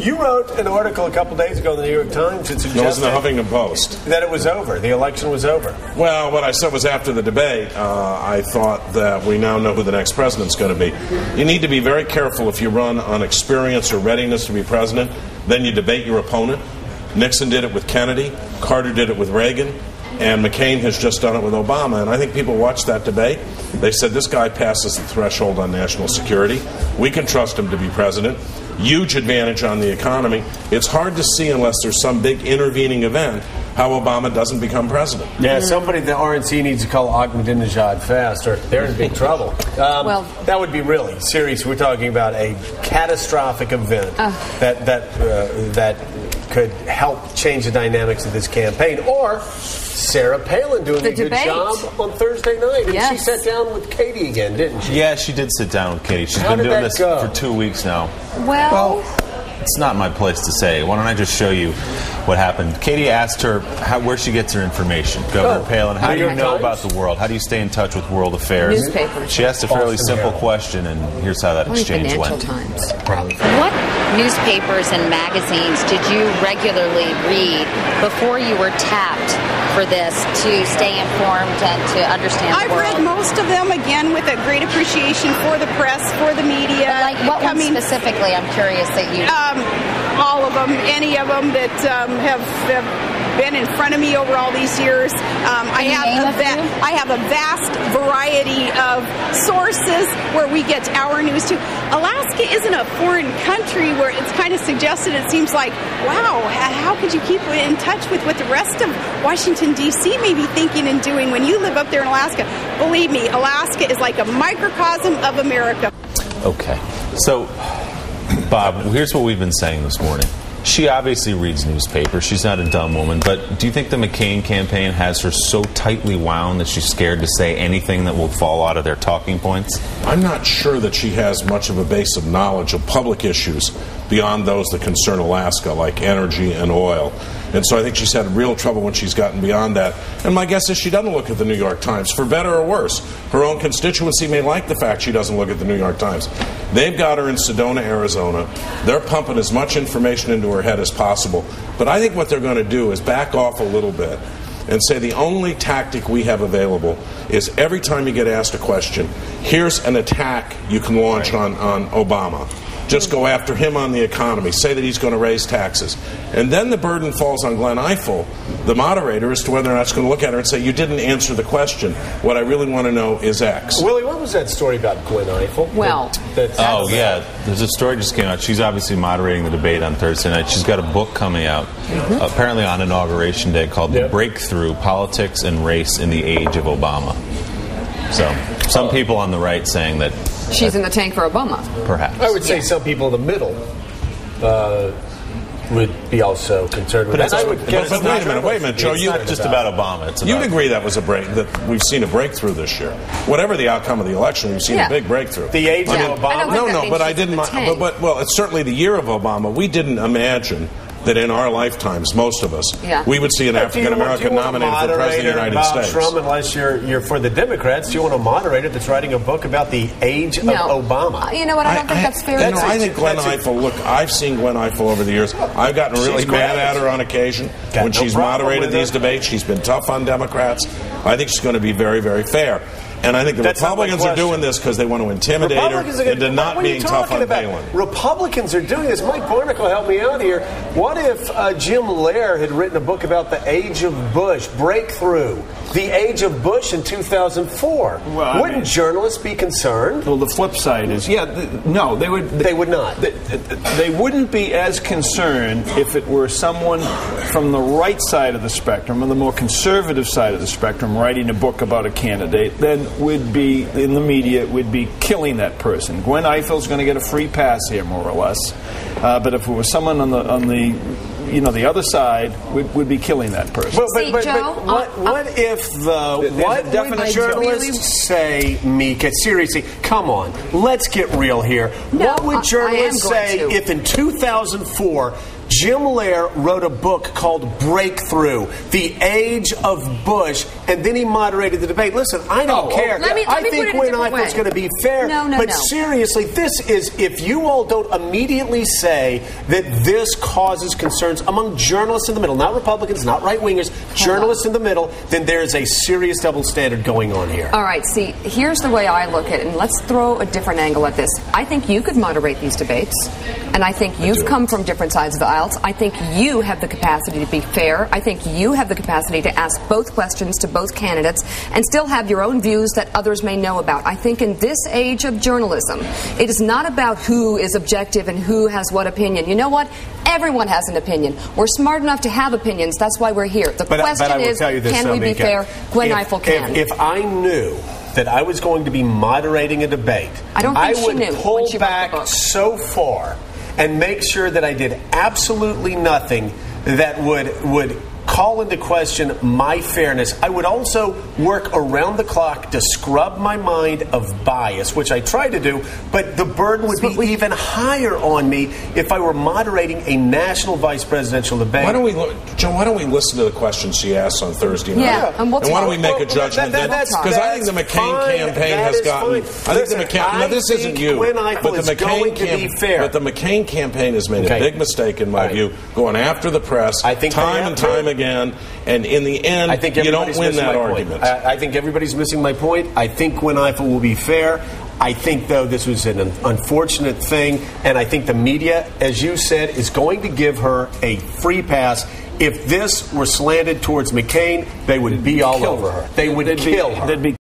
You wrote an article a couple days ago in the New York Times that suggested... It was in the Huffington Post. ...that it was over. The election was over. Well, what I said was after the debate, I thought that we now know who the next president's going to be. You need to be very careful if you run on experience or readiness to be president. Then you debate your opponent. Nixon did it with Kennedy. Carter did it with Reagan. And McCain has just done it with Obama. And I think people watched that debate. They said, this guy passes the threshold on national security. We can trust him to be president. Huge advantage on the economy. It's hard to see unless there's some big intervening event how Obama doesn't become president. Yeah, somebody the RNC needs to call Ahmadinejad fast, or they're in big trouble. Well, that would be really serious. We're talking about a catastrophic event that could help change the dynamics of this campaign. Or Sarah Palin doing a good job on Thursday night. And she sat down with Katie again, didn't she? Yeah, she did sit down with Katie. She's been doing this for 2 weeks now. Well, it's not my place to say. Why don't I just show you what happened? Katie asked her where she gets her information. Governor Palin, how do you know about the world? How do you stay in touch with world affairs? Newspapers. She asked a fairly simple question, and here's how that exchange went. Times. What newspapers and magazines did you regularly read before you were tapped for this to stay informed and to understand the world? I've read most of them, again, with a great appreciation for the press, for the media. But like what one specifically, I'm curious that you... all of them, any of them that have been in front of me over all these years. I have a vast variety of sources where we get our news to. Alaska isn't a foreign country where it's kind of suggested. It seems like, wow, how could you keep in touch with what the rest of Washington, D.C. may be thinking and doing when you live up there in Alaska? Believe me, Alaska is like a microcosm of America. Okay. So, Bob, here's what we've been saying this morning. She obviously reads newspapers. She's not a dumb woman. But do you think the McCain campaign has her so tightly wound that she's scared to say anything that will fall out of their talking points? I'm not sure that she has much of a base of knowledge of public issues beyond those that concern Alaska, like energy and oil. And so I think she's had real trouble when she's gotten beyond that. And my guess is she doesn't look at the New York Times, for better or worse. Her own constituency may like the fact she doesn't look at the New York Times. They've got her in Sedona, Arizona. They're pumping as much information into her head as possible. But I think what they're going to do is back off a little bit and say the only tactic we have available is every time you get asked a question, here's an attack you can launch on Obama. Just go after him on the economy. Say that he's going to raise taxes. And then the burden falls on Glenn Ifill, the moderator, as to whether or not he's going to look at her and say, you didn't answer the question. What I really want to know is X. Willie, what was that story about Glenn Ifill? Well, there's a story just came out. She's obviously moderating the debate on Thursday night. She's got a book coming out, apparently on Inauguration Day, called The Breakthrough, Politics and Race in the Age of Obama. So, some people on the right saying that she's in the tank for Obama. Perhaps. I would say some people in the middle would be also concerned with that. But wait a minute, Joe. It's not just about Obama. It's about you'd agree that was that we've seen a breakthrough this year. Whatever the outcome of the election, we've seen a big breakthrough. The age of Obama. No, but I didn't. Well, it's certainly the year of Obama. We didn't imagine that in our lifetimes, most of us, we would see an African American nominated for president of the United States. Shrum, unless you're for the Democrats, you want a moderator that's writing a book about the age of Obama. You know what? I don't think that's fair. I think Glenn Ifill. Look, I've seen Glenn Ifill over the years. I've gotten really mad at her on occasion when she's moderated these debates. She's been tough on Democrats. I think she's going to be very, very fair. And I think the Republicans are doing this because they want to intimidate her into not being tough on Palin. Republicans are doing this. Mike Barnicle helped me out here. What if Jim Lehrer had written a book about the age of Bush, Breakthrough, the age of Bush in 2004? Well, Wouldn't journalists be concerned? Well, the flip side is, no, they would. They would not. They wouldn't be as concerned if it were someone from the right side of the spectrum, or the more conservative side of the spectrum, writing a book about a candidate. Then would be in the media would be killing that person. Gwen Ifill's going to get a free pass here, more or less. But if it was someone on the the other side would be killing that person. What if what would journalists say, Mika? Seriously, come on, let's get real here. No, what would journalists say if in 2004 Jim Lehrer wrote a book called Breakthrough, The Age of Bush, and then he moderated the debate? Listen, I don't care. I think Gwen Ifill's going to be fair. But seriously, this is, if you all don't immediately say that this causes concerns among journalists in the middle, not Republicans, not right-wingers, journalists in the middle, then there is a serious double standard going on here. All right, see, here's the way I look at it, and let's throw a different angle at this. I think you could moderate these debates, and I think you've come from different sides of the aisle. I think you have the capacity to be fair. I think you have the capacity to ask both questions to both candidates and still have your own views that others may know about. I think in this age of journalism, it is not about who is objective and who has what opinion. You know what? Everyone has an opinion. We're smart enough to have opinions. That's why we're here. The question is, can we be fair? Gwen Ifill can. If I knew that I was going to be moderating a debate, I would pull back so far and make sure that I did absolutely nothing that would call into question my fairness. I would also work around the clock to scrub my mind of bias, which I try to do, but the burden would be even higher on me if I were moderating a national vice presidential debate. Joe, why don't we listen to the questions she asked on Thursday night? Yeah, and why don't we make a judgment then? Because I think the McCain campaign has gotten... Now, this isn't you, but the McCain campaign has made a big mistake, in my view, going after the press time and time again, and in the end, you don't win that argument. I think everybody's missing my point. I think Gwen Ifill will be fair. I think, though, this was an unfortunate thing, and I think the media, as you said, is going to give her a free pass. If this were slanted towards McCain, they would be all over her. They would kill her.